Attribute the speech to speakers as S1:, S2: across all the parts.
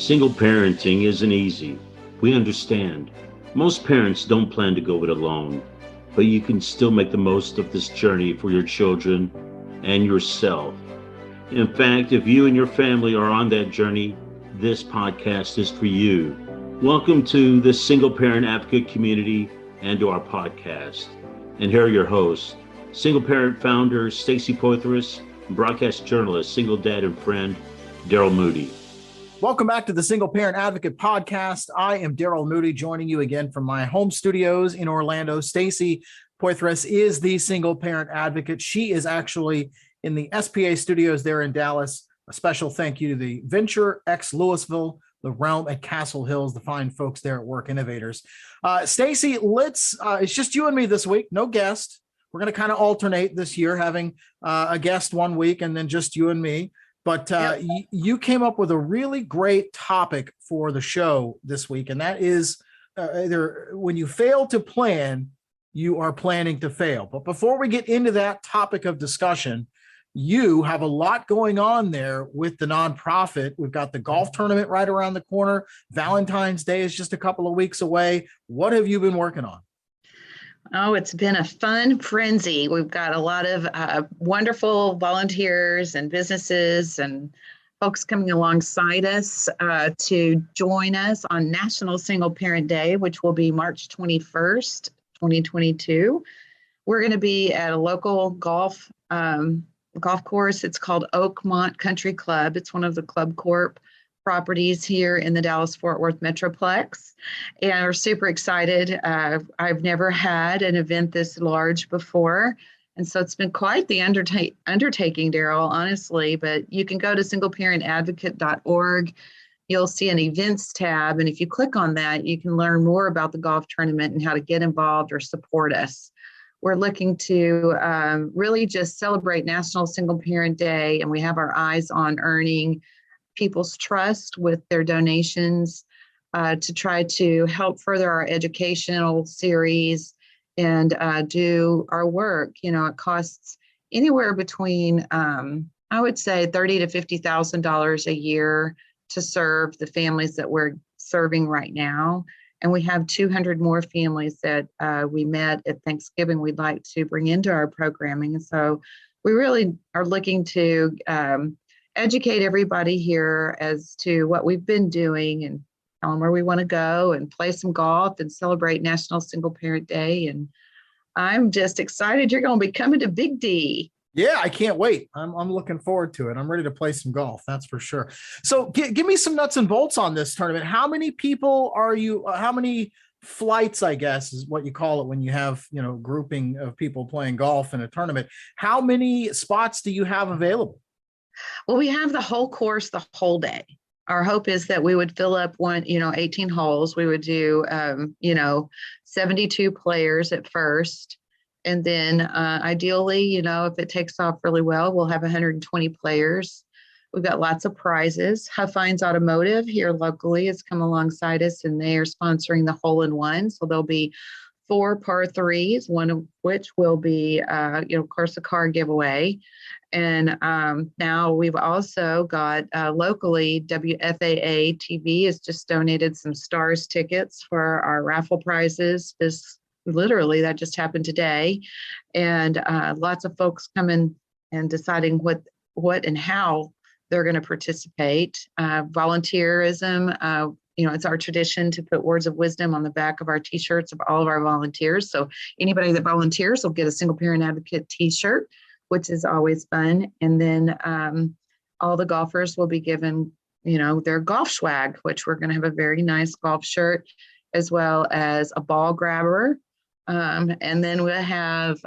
S1: Single parenting isn't easy. We understand. Most parents don't plan to go it alone, but you can still make the most of this journey for your children and yourself. In fact, if you and your family are on that journey, this podcast is for you. Welcome to the Single Parent Advocate community and to our podcast. And here are your hosts, single parent founder Stacy Poitras, and broadcast journalist, single dad and friend, Daryl Moody.
S2: Welcome back to the Single Parent Advocate podcast. I am Daryl Moody, joining you again from my home studios in Orlando. Stacy Poitras is the Single Parent Advocate. She is actually in the SPA studios there in Dallas. A special thank you to the Venture X Louisville, the Realm at Castle Hills, the fine folks there at Work Innovators. Stacy, it's just you and me this week, no guest. We're going to kind of alternate this year, having a guest one week and then just you and me. But you came up with a really great topic for the show this week, and that is either when you fail to plan, you are planning to fail. But before we get into that topic of discussion, you have a lot going on there with the nonprofit. We've got the golf tournament right around the corner. Valentine's Day is just a couple of weeks away. What have you been working on?
S3: Oh, it's been a fun frenzy. We've got a lot of wonderful volunteers and businesses and folks coming alongside us to join us on National Single Parent Day, which will be March 21st, 2022. We're going to be at a local golf course. It's called Oakmont Country Club. It's one of the Club Corp properties here in the Dallas-Fort Worth Metroplex, and we're super excited. I've never had an event this large before, and so it's been quite the undertaking, Daryl, honestly, but you can go to singleparentadvocate.org. You'll see an events tab, and if you click on that, you can learn more about the golf tournament and how to get involved or support us. We're looking to really just celebrate National Single Parent Day, and we have our eyes on earning people's trust with their donations to try to help further our educational series and do our work. You know, it costs anywhere between, I would say, $30,000 to $50,000 a year to serve the families that we're serving right now. And we have 200 more families that we met at Thanksgiving we'd like to bring into our programming. And so we really are looking to educate everybody here as to what we've been doing and tell them where we want to go and play some golf and celebrate National Single Parent Day. And I'm just excited you're going to be coming to Big D.
S2: Yeah, I can't wait. I'm looking forward to it. I'm ready to play some golf. That's for sure. So give me some nuts and bolts on this tournament. How many people are you? How many flights, I guess, is what you call it when you have, grouping of people playing golf in a tournament. How many spots do you have available?
S3: Well, we have the whole course the whole day. Our hope is that we would fill up 18 holes. We would do, 72 players at first. And then ideally, if it takes off really well, we'll have 120 players. We've got lots of prizes. Huffines Automotive here locally has come alongside us, and they are sponsoring the hole-in-one. So there'll be 4 par threes, one of which will be, of course, a car giveaway. And now we've also got locally, WFAA TV has just donated some Stars tickets for our raffle prizes. That just happened today. And lots of folks coming and deciding what and how they're going to participate. Volunteerism, it's our tradition to put words of wisdom on the back of our t-shirts of all of our volunteers. So anybody that volunteers will get a Single Parent Advocate t-shirt, which is always fun. And then all the golfers will be given, their golf swag, which we're going to have a very nice golf shirt, as well as a ball grabber. And then we'll have,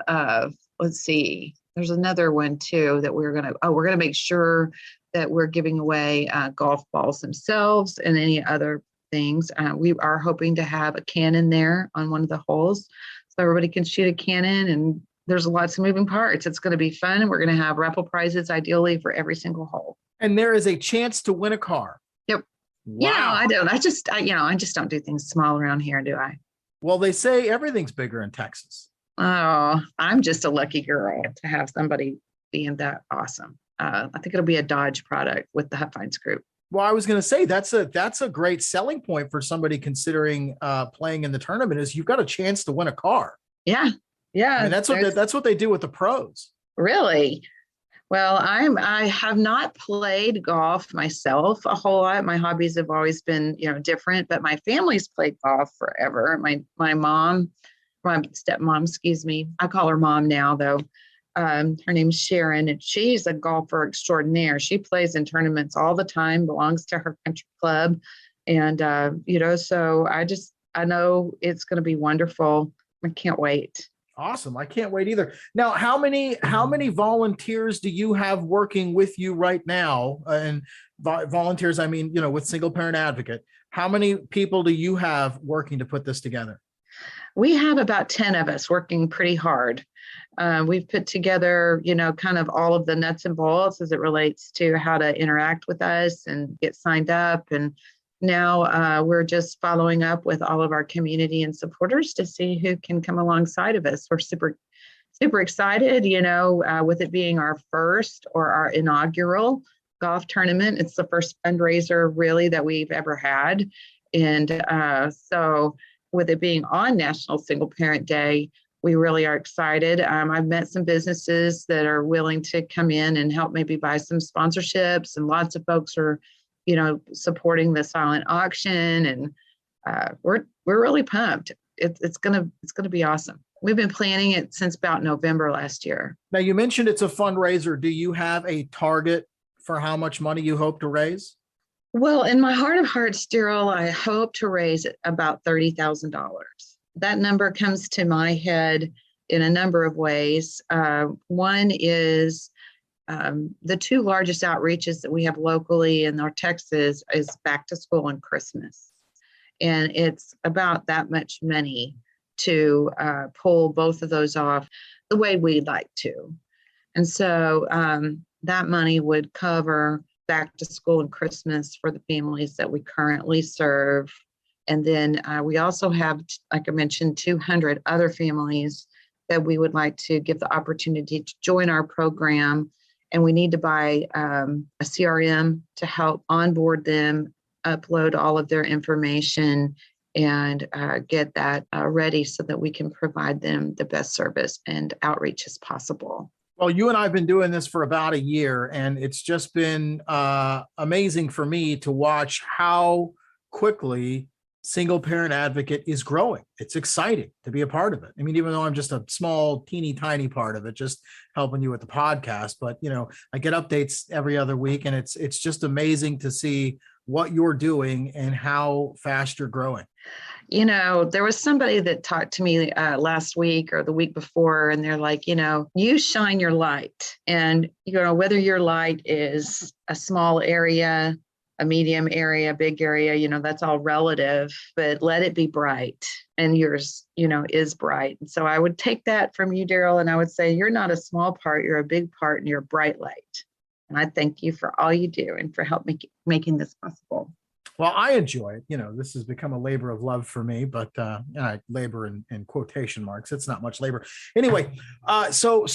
S3: there's another one too that we're going to make sure that we're giving away golf balls themselves and any other things. We are hoping to have a cannon there on one of the holes so everybody can shoot a cannon, and there's lots of moving parts. It's going to be fun. We're going to have raffle prizes ideally for every single hole.
S2: And there is a chance to win a car.
S3: Yep.
S2: Wow.
S3: I don't. I just don't do things small around here, do I?
S2: Well, they say everything's bigger in Texas.
S3: Oh, I'm just a lucky girl to have somebody being that awesome. I think it'll be a Dodge product with the Huffines Group.
S2: Well, I was going to say that's a great selling point for somebody considering playing in the tournament is you've got a chance to win a car.
S3: Yeah. Yeah.
S2: I mean, that's what they do with the pros.
S3: Really? Well, I have not played golf myself a whole lot. My hobbies have always been, different, but my family's played golf forever. My mom, my stepmom, excuse me. I call her mom now though. Her name's Sharon, and she's a golfer extraordinaire. She plays in tournaments all the time, belongs to her country club. And, so I know it's going to be wonderful. I can't wait.
S2: Awesome. I can't wait either. Now, how many volunteers do you have working with you right now? And volunteers, I mean, with Single Parent Advocate, how many people do you have working to put this together?
S3: We have about 10 of us working pretty hard. We've put together, kind of all of the nuts and bolts as it relates to how to interact with us and get signed up. And now we're just following up with all of our community and supporters to see who can come alongside of us. We're super, super excited, with it being our first or our inaugural golf tournament. It's the first fundraiser really that we've ever had. And so with it being on National Single Parent Day, we really are excited. I've met some businesses that are willing to come in and help maybe buy some sponsorships, and lots of folks are supporting the silent auction, and we're really pumped. It's gonna be awesome. We've been planning it since about November last year.
S2: Now, you mentioned it's a fundraiser. Do you have a target for how much money you hope to raise?
S3: Well, in my heart of hearts, Daryl, I hope to raise about $30,000. That number comes to my head in a number of ways. One is the two largest outreaches that we have locally in North Texas is back to school and Christmas. And it's about that much money to pull both of those off the way we'd like to. And so that money would cover back to school and Christmas for the families that we currently serve. And then we also have, like I mentioned, 200 other families that we would like to give the opportunity to join our program. And we need to buy a CRM to help onboard them, upload all of their information, and get that ready so that we can provide them the best service and outreach as possible.
S2: Well, you and I have been doing this for about a year, and it's just been amazing for me to watch how quickly Single Parent Advocate is growing. It's exciting to be a part of it. I mean, even though I'm just a small, teeny tiny part of it, just helping you with the podcast, but I get updates every other week, and it's just amazing to see what you're doing and how fast you're growing.
S3: There was somebody that talked to me last week or the week before, and they're like, you shine your light, and whether your light is a small area, a medium area, big area, that's all relative, but let it be bright, and yours, is bright. And so I would take that from you, Daryl, and I would say, you're not a small part, you're a big part, and you're a bright light. And I thank you for all you do and for help making this possible.
S2: Well, I enjoy it. This has become a labor of love for me, but I labor in quotation marks. It's not much labor. Anyway, so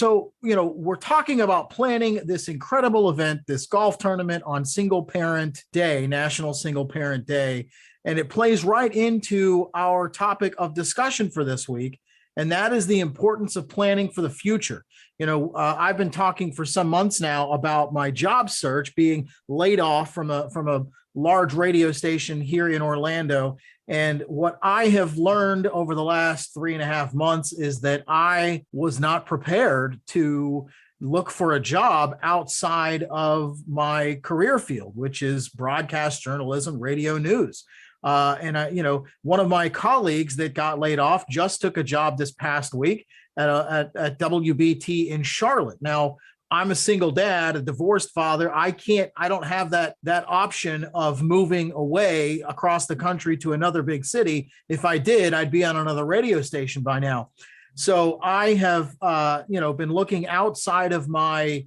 S2: we're talking about planning this incredible event, this golf tournament on Single Parent Day, National Single Parent Day, and it plays right into our topic of discussion for this week, and that is the importance of planning for the future. I've been talking for some months now about my job search, being laid off from a large radio station here in Orlando. And what I have learned over the last 3.5 months is that I was not prepared to look for a job outside of my career field, which is broadcast journalism, radio news. And one of my colleagues that got laid off just took a job this past week at WBT in Charlotte. Now, I'm a single dad, a divorced father. I don't have that option of moving away across the country to another big city. If I did, I'd be on another radio station by now. So I have, been looking outside of my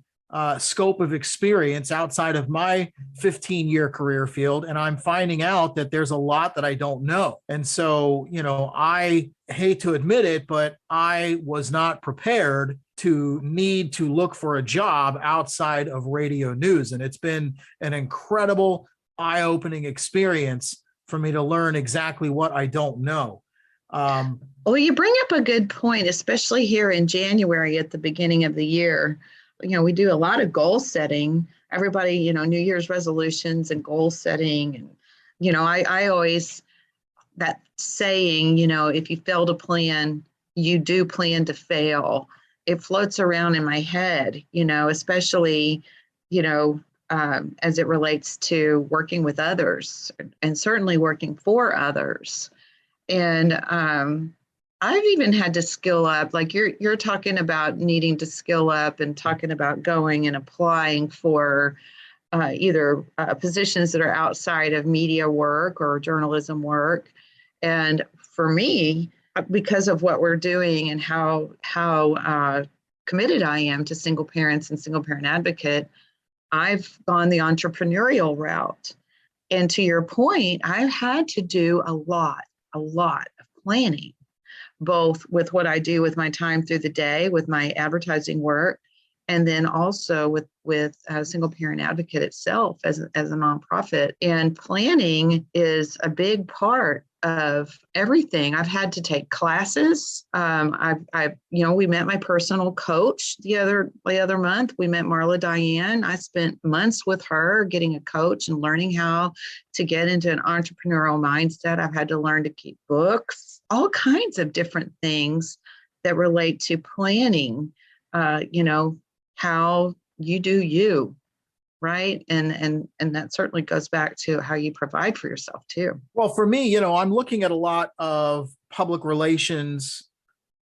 S2: scope of experience, outside of my 15-year career field, and I'm finding out that there's a lot that I don't know. And so, I hate to admit it, but I was not prepared to need to look for a job outside of radio news. And it's been an incredible eye-opening experience for me to learn exactly what I don't know.
S3: Well, you bring up a good point, especially here in January at the beginning of the year. We do a lot of goal setting. Everybody, New Year's resolutions and goal setting. And, I always, that saying, if you fail to plan, you do plan to fail. It floats around in my head, especially, as it relates to working with others and certainly working for others. And I've even had to skill up, like you're talking about needing to skill up and talking about going and applying for either positions that are outside of media work or journalism work. And for me, because of what we're doing and how committed I am to single parents and single parent advocate, I've gone the entrepreneurial route. And to your point, I've had to do a lot of planning, both with what I do with my time through the day, with my advertising work, and then also with Single Parent Advocate itself as a nonprofit. And planning is a big part of everything. I've had to take classes. We met my personal coach the other month. We met Marla Diane. I spent months with her getting a coach and learning how to get into an entrepreneurial mindset. I've had to learn to keep books, all kinds of different things that relate to planning, how you do you, right? And that certainly goes back to how you provide for yourself too.
S2: Well, for me, I'm looking at a lot of public relations,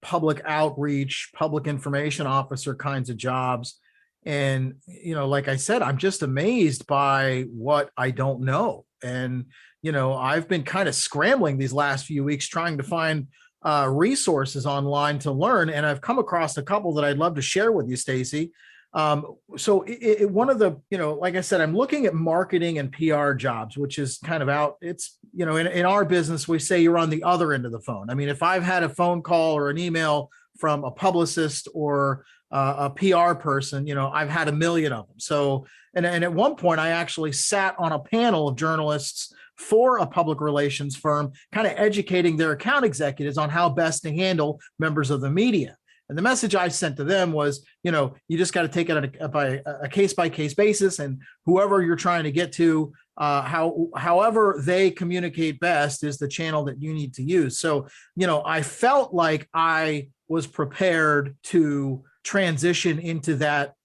S2: public outreach, public information officer kinds of jobs. And, like I said, I'm just amazed by what I don't know. And, I've been kind of scrambling these last few weeks trying to find resources online to learn. And I've come across a couple that I'd love to share with you, Stacy. So one of the, like I said, I'm looking at marketing and PR jobs, which is kind of out. It's, in our business, we say you're on the other end of the phone. I mean, if I've had a phone call or an email from a publicist or a PR person, I've had a million of them. So, and at one point I actually sat on a panel of journalists for a public relations firm, kind of educating their account executives on how best to handle members of the media. And the message I sent to them was, you just got to take it on a case-by-case basis, and whoever you're trying to get to, however they communicate best is the channel that you need to use. So, I felt like I was prepared to transition into that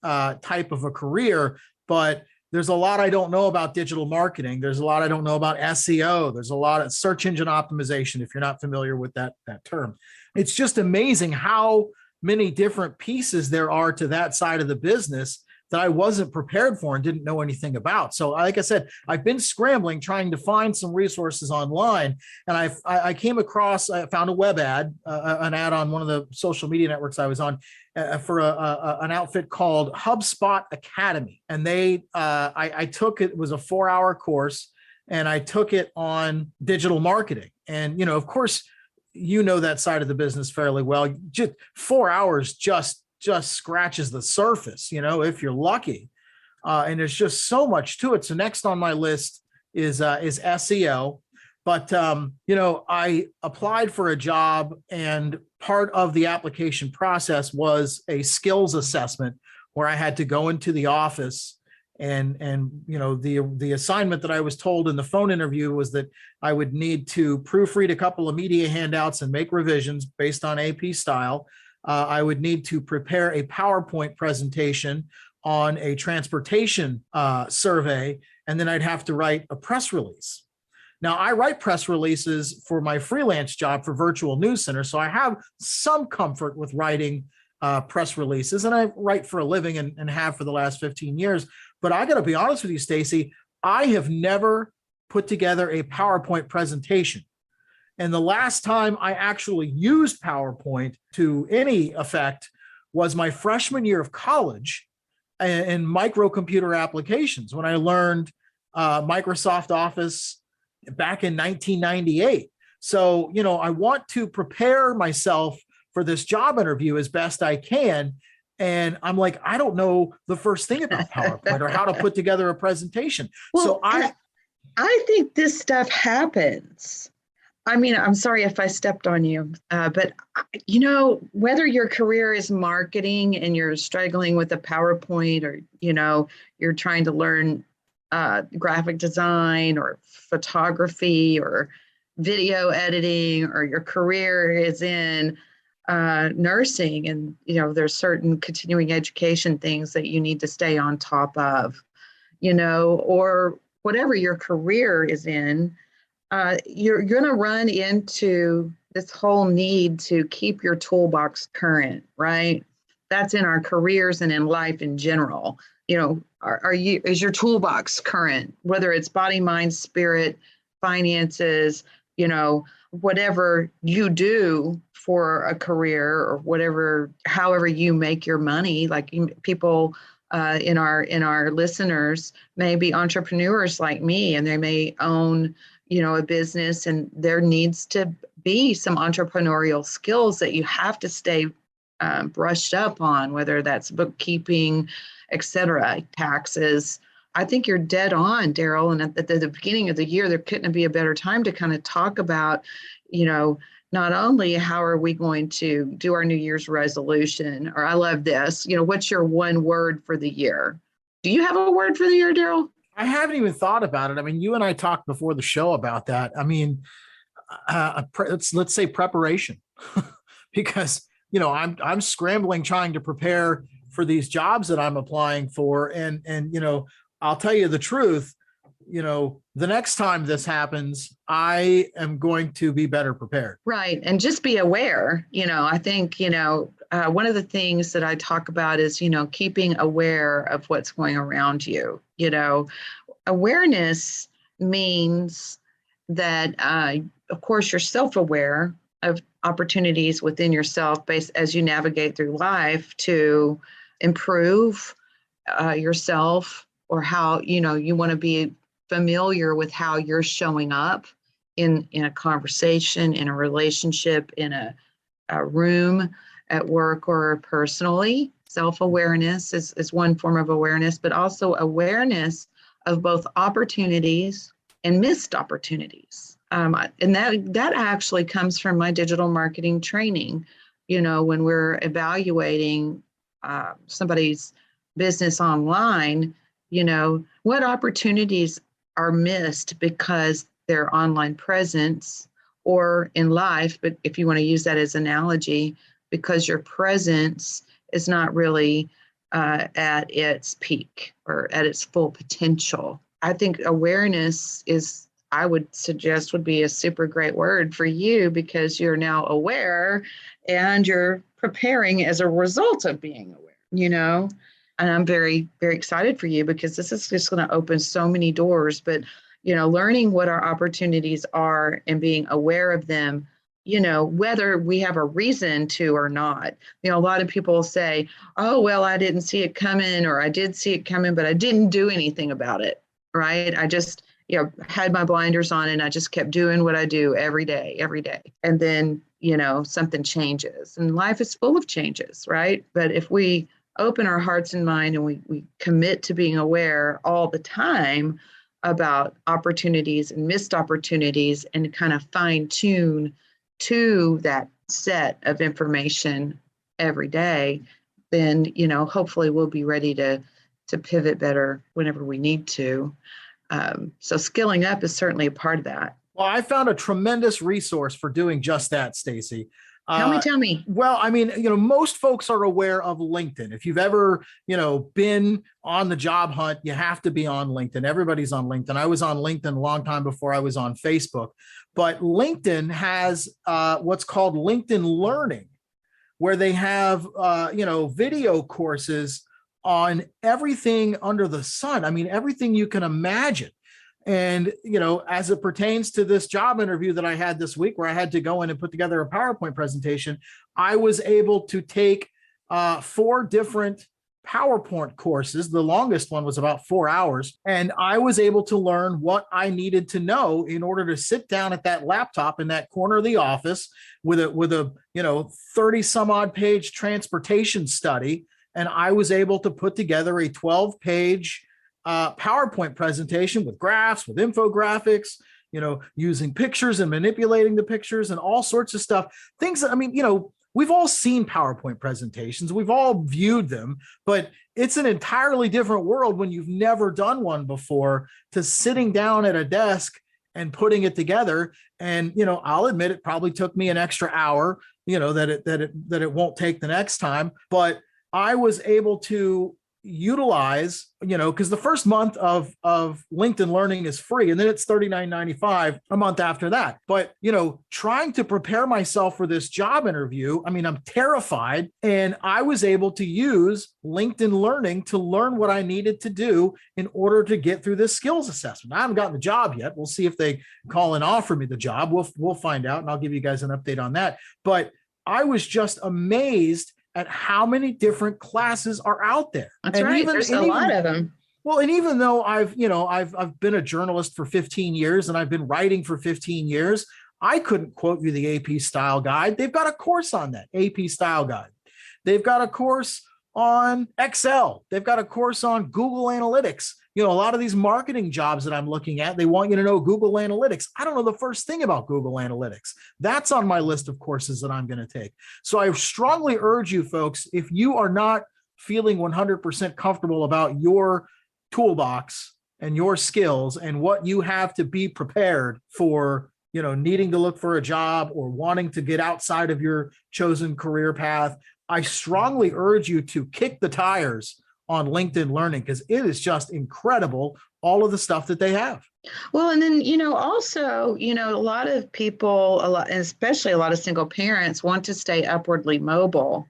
S2: type of a career, but there's a lot I don't know about digital marketing. There's a lot I don't know about SEO. There's a lot of search engine optimization, if you're not familiar with that term. It's just amazing how many different pieces there are to that side of the business that I wasn't prepared for and didn't know anything about. So like I said, I've been scrambling, trying to find some resources online. And I came across, I found a web ad, an ad on one of the social media networks I was on for an outfit called HubSpot Academy. And I took it was a 4-hour course, and I took it on digital marketing. And, of course, that side of the business fairly well. Just 4 hours just scratches the surface, if you're lucky. And there's just so much to it. So next on my list is SEO. But, I applied for a job, and part of the application process was a skills assessment where I had to go into the office. And the assignment that I was told in the phone interview was that I would need to proofread a couple of media handouts and make revisions based on AP style. I would need to prepare a PowerPoint presentation on a transportation survey, and then I'd have to write a press release. Now, I write press releases for my freelance job for Virtual News Center, so I have some comfort with writing press releases, and I write for a living and have for the last 15 years. But I got to be honest with you, Stacy, I have never put together a PowerPoint presentation. And the last time I actually used PowerPoint to any effect was my freshman year of college in microcomputer applications, when I learned Microsoft Office back in 1998. So, I want to prepare myself for this job interview as best I can. And I'm like, I don't know the first thing about PowerPoint or how to put together a presentation.
S3: Well, I think this stuff happens. I mean, I'm sorry if I stepped on you, but whether your career is marketing and you're struggling with a PowerPoint, or you're trying to learn graphic design or photography or video editing, or your career is in nursing, and there's certain continuing education things that you need to stay on top of, or whatever your career is in. You're going to run into this whole need to keep your toolbox current, right? That's in our careers and in life in general. Is your toolbox current, whether it's body, mind, spirit, finances, whatever you do for a career, or however you make your money. Like people in our listeners may be entrepreneurs like me, and they may own a business, and there needs to be some entrepreneurial skills that you have to stay brushed up on, whether that's bookkeeping, et cetera, taxes. I think you're dead on, Daryl. And at the beginning of the year, there couldn't be a better time to kind of talk about, not only how are we going to do our New Year's resolution, or I love this, what's your one word for the year? Do you have a word for the year, Daryl?
S2: I haven't even thought about it. I mean, you and I talked before the show about that. I mean, let's say preparation, because I'm scrambling trying to prepare for these jobs that I'm applying for, and I'll tell you the truth. The next time this happens, I am going to be better prepared.
S3: Right, and just be aware. I think one of the things that I talk about is keeping aware of what's going around you. Awareness means that, of course, you're self-aware of opportunities within yourself based as you navigate through life to improve yourself, or how you want to be familiar with how you're showing up in a conversation, in a relationship, in a room, at work, or personally. Self-awareness is one form of awareness, but also awareness of both opportunities and missed opportunities. And that actually comes from my digital marketing training. When we're evaluating somebody's business online, what opportunities are missed because their online presence, or in life, but if you want to use that as analogy, because your presence is not really at its peak or at its full potential. I think awareness I would suggest, would be a super great word for you, because you're now aware and you're preparing as a result of being aware, and I'm very, very excited for you, because this is just going to open so many doors. But, learning what our opportunities are and being aware of them, whether we have a reason to or not. A lot of people say, oh, well, I didn't see it coming, or I did see it coming, but I didn't do anything about it, right? I just, had my blinders on, and I just kept doing what I do every day. And then, something changes, and life is full of changes, right? But if we open our hearts and mind, and we commit to being aware all the time about opportunities and missed opportunities, and kind of fine tune to that set of information every day, then, hopefully we'll be ready to pivot better whenever we need to. So skilling up is certainly a part of that.
S2: Well, I found a tremendous resource for doing just that, Stacy.
S3: Tell me.
S2: Well, I mean, most folks are aware of LinkedIn. If you've ever, been on the job hunt, you have to be on LinkedIn. Everybody's on LinkedIn. I was on LinkedIn a long time before I was on Facebook. But LinkedIn has what's called LinkedIn Learning, where they have, video courses on everything under the sun. I mean, everything you can imagine. And, as it pertains to this job interview that I had this week, where I had to go in and put together a PowerPoint presentation, I was able to take 4 different PowerPoint courses. The longest one was about 4 hours. And I was able to learn what I needed to know in order to sit down at that laptop in that corner of the office with a 30 some odd page transportation study. And I was able to put together a 12-page PowerPoint presentation with graphs, with infographics, using pictures and manipulating the pictures and all sorts of stuff. Things that, we've all seen PowerPoint presentations. We've all viewed them, but it's an entirely different world when you've never done one before to sitting down at a desk and putting it together. And, I'll admit it probably took me an extra hour, that it won't take the next time, but I was able to utilize, because the first month of LinkedIn Learning is free, and then it's $39.95 a month after that. But, trying to prepare myself for this job interview, I'm terrified. And I was able to use LinkedIn Learning to learn what I needed to do in order to get through this skills assessment. I haven't gotten the job yet. We'll see if they call and offer me the job. We'll find out, and I'll give you guys an update on that. But I was just amazed at how many different classes are out there.
S3: That's right. There's a lot of them.
S2: Well, and even though I've been a journalist for 15 years and I've been writing for 15 years, I couldn't quote you the AP Style Guide. They've got a course on that, AP Style Guide. They've got a course on Excel. They've got a course on Google Analytics. A lot of these marketing jobs that I'm looking at, they want you to know Google Analytics. I don't know the first thing about Google Analytics. That's on my list of courses that I'm going to take. So I strongly urge you folks, if you are not feeling 100% comfortable about your toolbox and your skills and what you have to be prepared for, needing to look for a job or wanting to get outside of your chosen career path, I strongly urge you to kick the tires on LinkedIn Learning, because it is just incredible, all of the stuff that they have.
S3: Well, and then, also, a lot of people, and especially a lot of single parents want to stay upwardly mobile,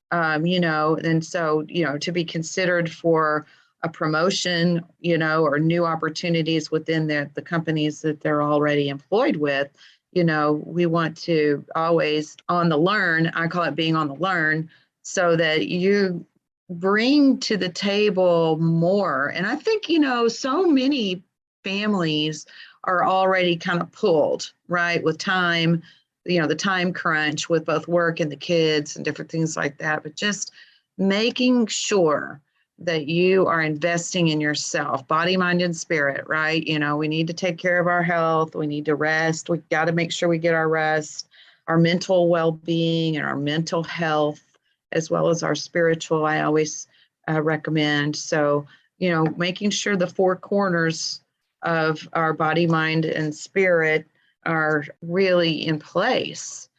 S3: and so, to be considered for a promotion, or new opportunities within the companies that they're already employed with, we want to always on the learn, I call it being on the learn, so that you bring to the table more. And I think, so many families are already kind of pulled, right, with time, the time crunch with both work and the kids and different things like that. But just making sure that you are investing in yourself, body, mind, and spirit, right? We need to take care of our health. We need to rest. We got to make sure we get our rest, our mental well-being and our mental health, as well as our spiritual, I always recommend. So, making sure the four corners of our body, mind, and spirit are really in place.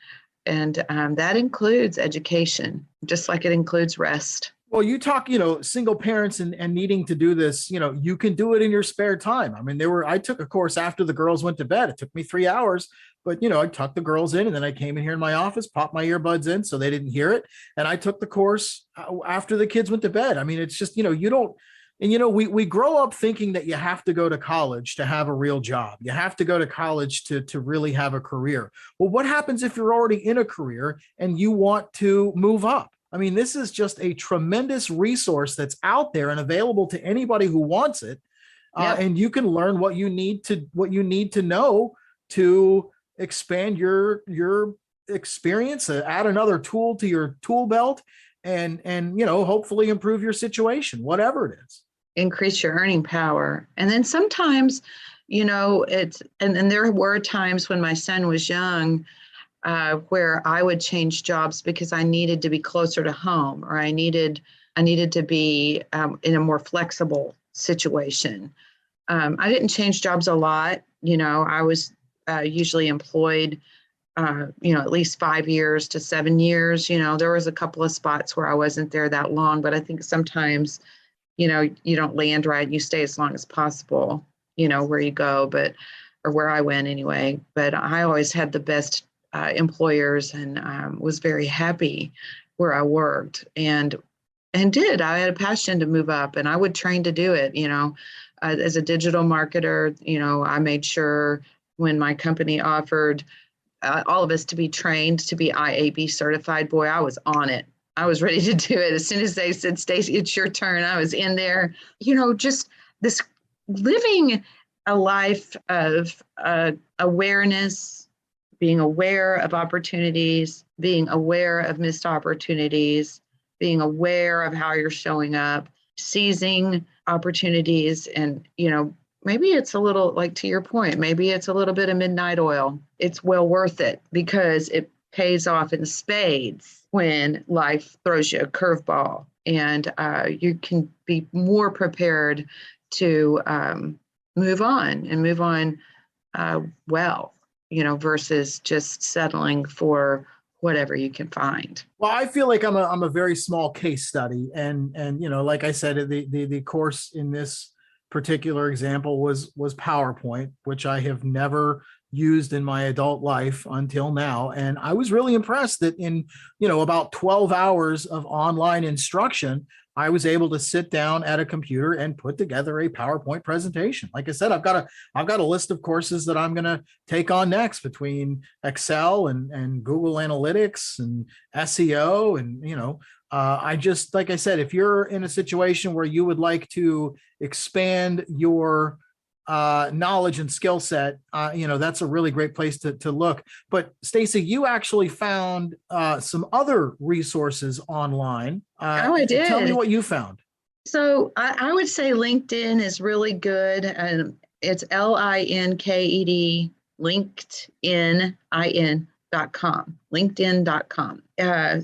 S3: And that includes education, just like it includes rest.
S2: Well, you talk, single parents and needing to do this, you can do it in your spare time. I took a course after the girls went to bed. It took me 3 hours, but, I tucked the girls in and then I came in here in my office, popped my earbuds in so they didn't hear it. And I took the course after the kids went to bed. It's just, you don't, and, we grow up thinking that you have to go to college to have a real job. You have to go to college to really have a career. Well, what happens if you're already in a career and you want to move up? This is just a tremendous resource that's out there and available to anybody who wants it. Yep. And you can learn what you need to know to expand your experience, add another tool to your tool belt, and hopefully improve your situation, whatever it is.
S3: Increase your earning power. And then sometimes, it's, and there were times when my son was young, where I would change jobs because I needed to be closer to home, or I needed to be in a more flexible situation. I didn't change jobs a lot. I was usually employed, at least 5 years to 7 years. There was a couple of spots where I wasn't there that long, but I think sometimes, you don't land right. You stay as long as possible, where you go, or where I went anyway. But I always had the best employers and was very happy where I worked and did. I had a passion to move up and I would train to do it. As a digital marketer, I made sure when my company offered all of us to be trained to be IAB certified, boy, I was on it. I was ready to do it. As soon as they said, Stacey, it's your turn, I was in there. Just this living a life of awareness, being aware of opportunities, being aware of missed opportunities, being aware of how you're showing up, seizing opportunities. And, maybe it's a little, like to your point, maybe it's a little bit of midnight oil. It's well worth it because it pays off in spades when life throws you a curveball, and you can be more prepared to move on well, versus just settling for whatever you can find.
S2: Well, I feel like I'm a very small case study, and like I said, the course in this particular example was PowerPoint, which I have never used in my adult life until now, and I was really impressed that in about 12 hours of online instruction, I was able to sit down at a computer and put together a PowerPoint presentation. Like I said, I've got a list of courses that I'm going to take on next between Excel and Google Analytics and SEO. And, I just, like I said, if you're in a situation where you would like to expand your knowledge and skill set, that's a really great place to look. But Stacy, you actually found some other resources online.
S3: I did.
S2: Tell me what you found.
S3: So I would say LinkedIn is really good. And it's LINKED, LinkedIn.com, LinkedIn.com.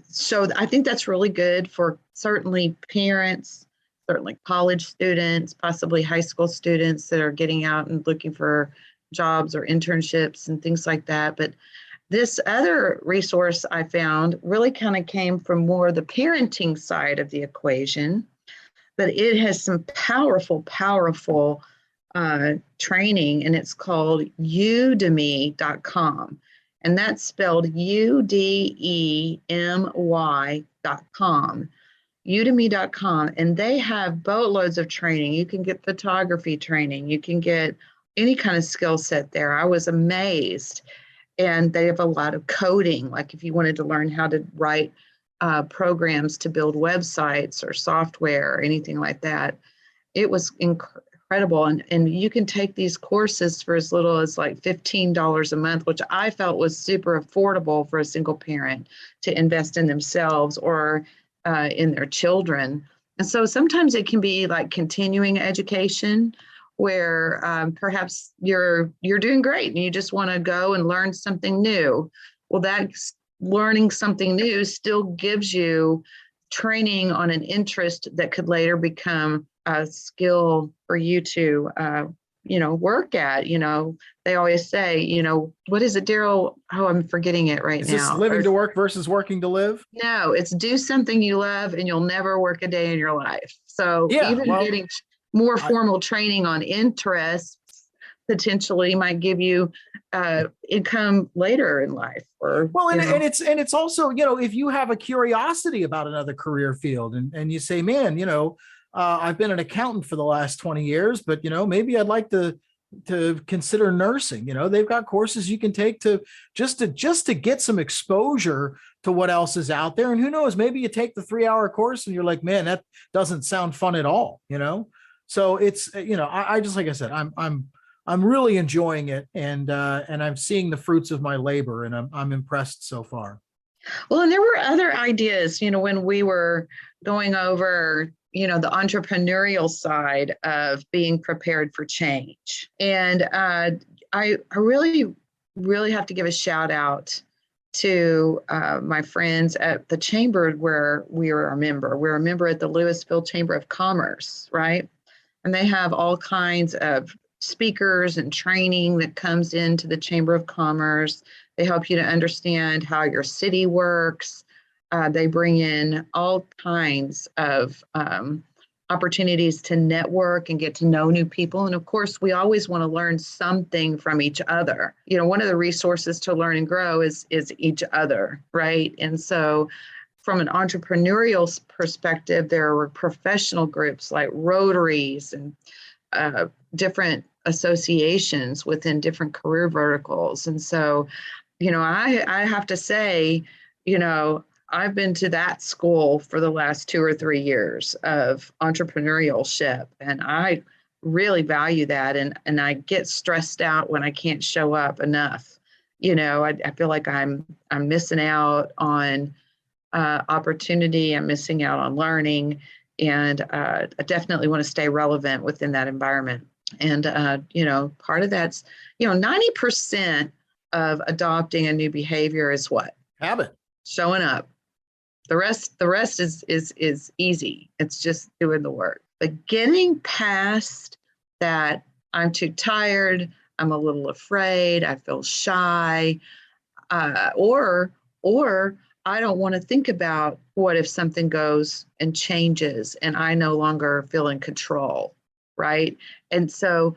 S3: So I think that's really good for certainly parents, certainly college students, possibly high school students that are getting out and looking for jobs or internships and things like that. But this other resource I found really kind of came from more the parenting side of the equation, but it has some powerful training, and it's called Udemy.com. And that's spelled UDEMY.com. Udemy.com, and they have boatloads of training. You can get photography training. You can get any kind of skill set there. I was amazed. And they have a lot of coding, like if you wanted to learn how to write programs to build websites or software or anything like that. It was incredible. And you can take these courses for as little as like $15 a month, which I felt was super affordable for a single parent to invest in themselves or in their children. And so sometimes it can be like continuing education where perhaps you're doing great and you just want to go and learn something new. Well, that's learning something new still gives you training on an interest that could later become a skill for you to work at. They always say, what is it, Daryl? Oh, I'm forgetting it right now.
S2: Is this living to work versus working to live?
S3: No, it's do something you love and you'll never work a day in your life. So getting more formal training on interests potentially might give you income later in life.
S2: And it's also, if you have a curiosity about another career field and you say, man, I've been an accountant for the last 20 years, but maybe I'd like to consider nursing. They've got courses you can take to get some exposure to what else is out there. And who knows, maybe you take the 3-hour course and you're like, man, that doesn't sound fun at all. So it's, I just, like I said, I'm really enjoying it, and I'm seeing the fruits of my labor, and I'm impressed so far.
S3: Well, and there were other ideas, when we were going over, the entrepreneurial side of being prepared for change. And I really, really have to give a shout out to my friends at the chamber where we are a member. We're a member at the Louisville Chamber of Commerce, right? And they have all kinds of speakers and training that comes into the Chamber of Commerce. They help you to understand how your city works. They bring in all kinds of opportunities to network and get to know new people. And of course, we always want to learn something from each other. One of the resources to learn and grow is each other, right? And so from an entrepreneurial perspective, there were professional groups like Rotaries and different associations within different career verticals. And so, I have to say, I've been to that school for the last 2 or 3 years of entrepreneurship, and I really value that. And I get stressed out when I can't show up enough. I feel like I'm missing out on opportunity. I'm missing out on learning. And I definitely want to stay relevant within that environment. And, part of that's, 90% of adopting a new behavior is what?
S2: Habit.
S3: Showing up. The rest is easy. It's just doing the work. But getting past that, I'm too tired, I'm a little afraid, I feel shy, or I don't want to think about what if something goes and changes and I no longer feel in control, right? And so,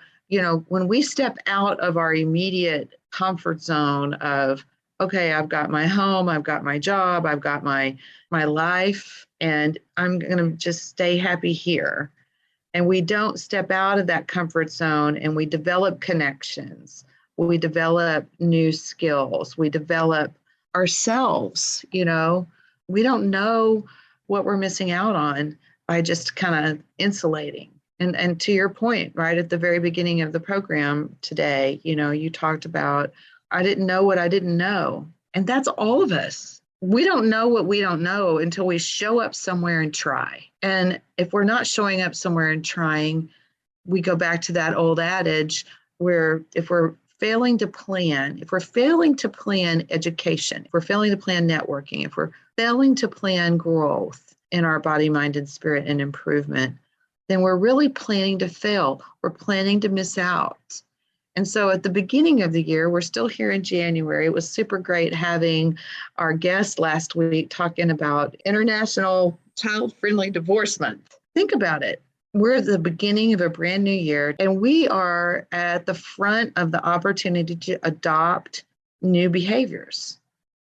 S3: when we step out of our immediate comfort zone of, okay, I've got my home, I've got my job, I've got my life, and I'm going to just stay happy here. And we don't step out of that comfort zone and we develop connections, we develop new skills, we develop ourselves. We don't know what we're missing out on by just kind of insulating. And to your point, right at the very beginning of the program today, you talked about, I didn't know what I didn't know. And that's all of us. We don't know what we don't know until we show up somewhere and try. And if we're not showing up somewhere and trying, we go back to that old adage where if we're failing to plan education, if we're failing to plan networking, if we're failing to plan growth in our body, mind, and spirit and improvement, then we're really planning to fail. We're planning to miss out. And so at the beginning of the year, we're still here in January. It was super great having our guest last week talking about International Child-Friendly Divorce Month. Think about it. We're at the beginning of a brand new year, and we are at the front of the opportunity to adopt new behaviors.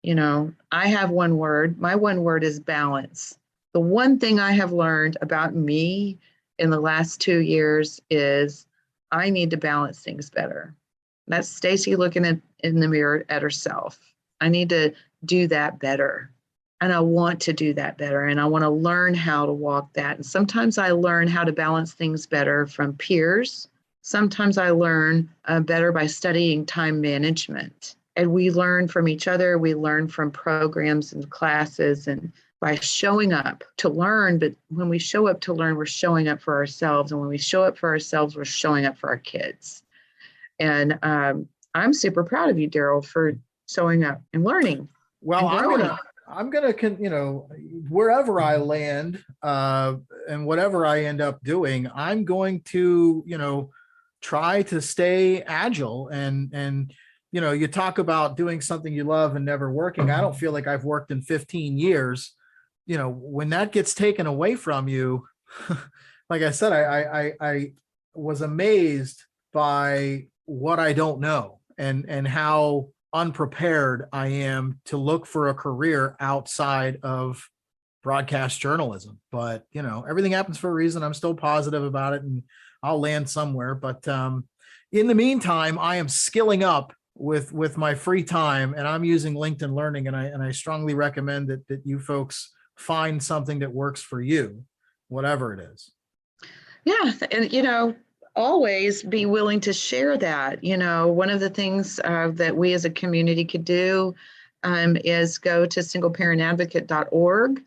S3: I have one word. My one word is balance. The one thing I have learned about me in the last 2 years is I need to balance things better. That's Stacy looking in the mirror at herself. I need to do that better. And I want to do that better. And I want to learn how to walk that. And sometimes I learn how to balance things better from peers. Sometimes I learn better by studying time management. And we learn from each other. We learn from programs and classes and by showing up to learn. But when we show up to learn, we're showing up for ourselves. And when we show up for ourselves, we're showing up for our kids. And I'm super proud of you, Daryl, for showing up and learning.
S2: Well,
S3: and
S2: I'm gonna, wherever I land and whatever I end up doing, I'm going to, try to stay agile and you talk about doing something you love and never working. I don't feel like I've worked in 15 years. When that gets taken away from you, like I said, I was amazed by what I don't know and how unprepared I am to look for a career outside of broadcast journalism. But, everything happens for a reason. I'm still positive about it and I'll land somewhere. But in the meantime, I am skilling up with my free time and I'm using LinkedIn Learning. And I strongly recommend that you folks find something that works for you, whatever it is.
S3: Yeah. And, always be willing to share that. One of the things that we as a community could do is go to singleparentadvocate.org,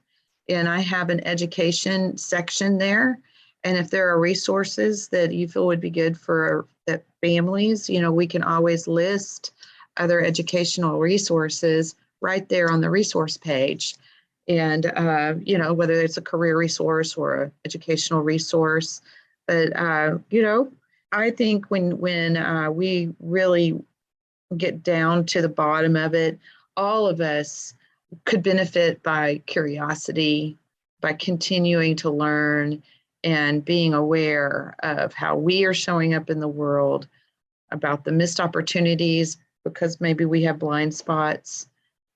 S3: and I have an education section there. And if there are resources that you feel would be good for that families, we can always list other educational resources right there on the resource page. And, whether it's a career resource or an educational resource. But, I think when we really get down to the bottom of it, all of us could benefit by curiosity, by continuing to learn and being aware of how we are showing up in the world, about the missed opportunities, because maybe we have blind spots.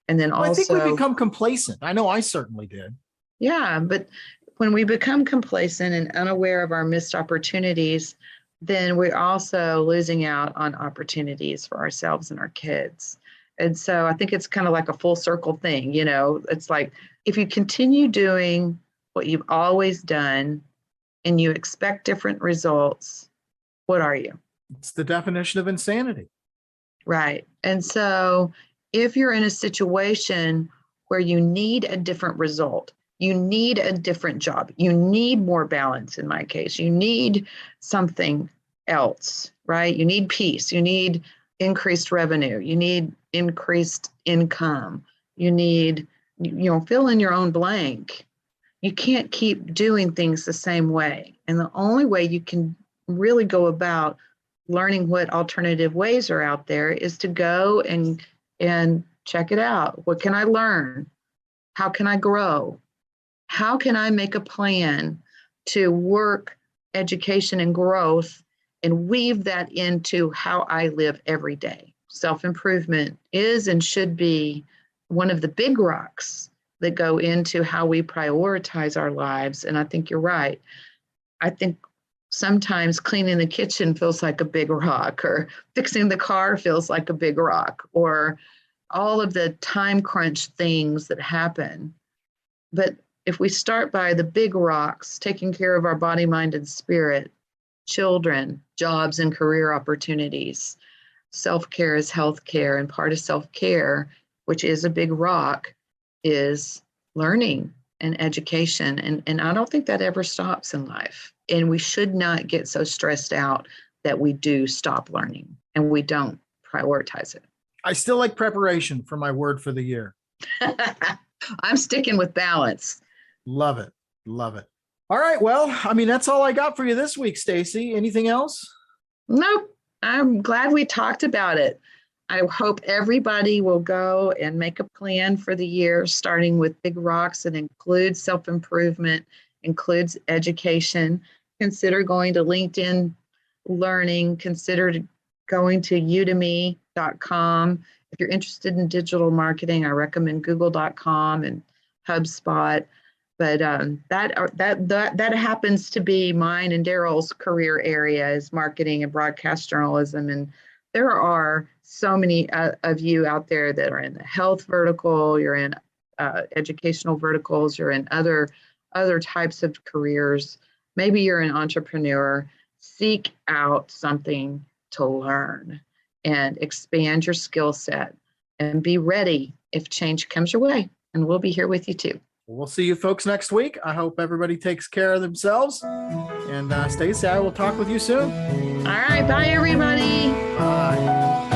S3: And then also,
S2: I think we become complacent. I know I certainly did.
S3: Yeah, but when we become complacent and unaware of our missed opportunities, then we're also losing out on opportunities for ourselves and our kids. And so I think it's kind of like a full circle thing. It's like if you continue doing what you've always done and you expect different results, what are you?
S2: It's the definition of insanity.
S3: Right. And so if you're in a situation where you need a different result, You need a different job. You need more balance in my case. You need something else, right? You need peace. You need increased revenue. You need increased income. You need, fill in your own blank. You can't keep doing things the same way. And the only way you can really go about learning what alternative ways are out there is to go and check it out. What can I learn? How can I grow? How can I make a plan to work education and growth and weave that into how I live every day? Self-improvement is and should be one of the big rocks that go into how we prioritize our lives. And I think you're right. I think sometimes cleaning the kitchen feels like a big rock, or fixing the car feels like a big rock, or all of the time crunch things that happen. But if we start by the big rocks, taking care of our body, mind, and spirit, children, jobs, and career opportunities, self-care is healthcare, and part of self-care, which is a big rock, is learning and education. And I don't think that ever stops in life. And we should not get so stressed out that we do stop learning and we don't prioritize it.
S2: I still like preparation for my word for the year.
S3: I'm sticking with balance.
S2: Love it. Love it. All right. Well, I mean, that's all I got for you this week, Stacy. Anything else?
S3: Nope. I'm glad we talked about it. I hope everybody will go and make a plan for the year, starting with big rocks that includes self-improvement, includes education. Consider going to LinkedIn Learning. Consider going to udemy.com. If you're interested in digital marketing, I recommend google.com and HubSpot. But that happens to be mine and Daryl's career area is marketing and broadcast journalism. And there are so many of you out there that are in the health vertical, you're in educational verticals, you're in other types of careers. Maybe you're an entrepreneur. Seek out something to learn and expand your skill set and be ready if change comes your way. And we'll be here with you too.
S2: We'll see you folks next week. I hope everybody takes care of themselves. And Stacy, I will talk with you soon.
S3: All right. Bye, everybody.
S2: Bye.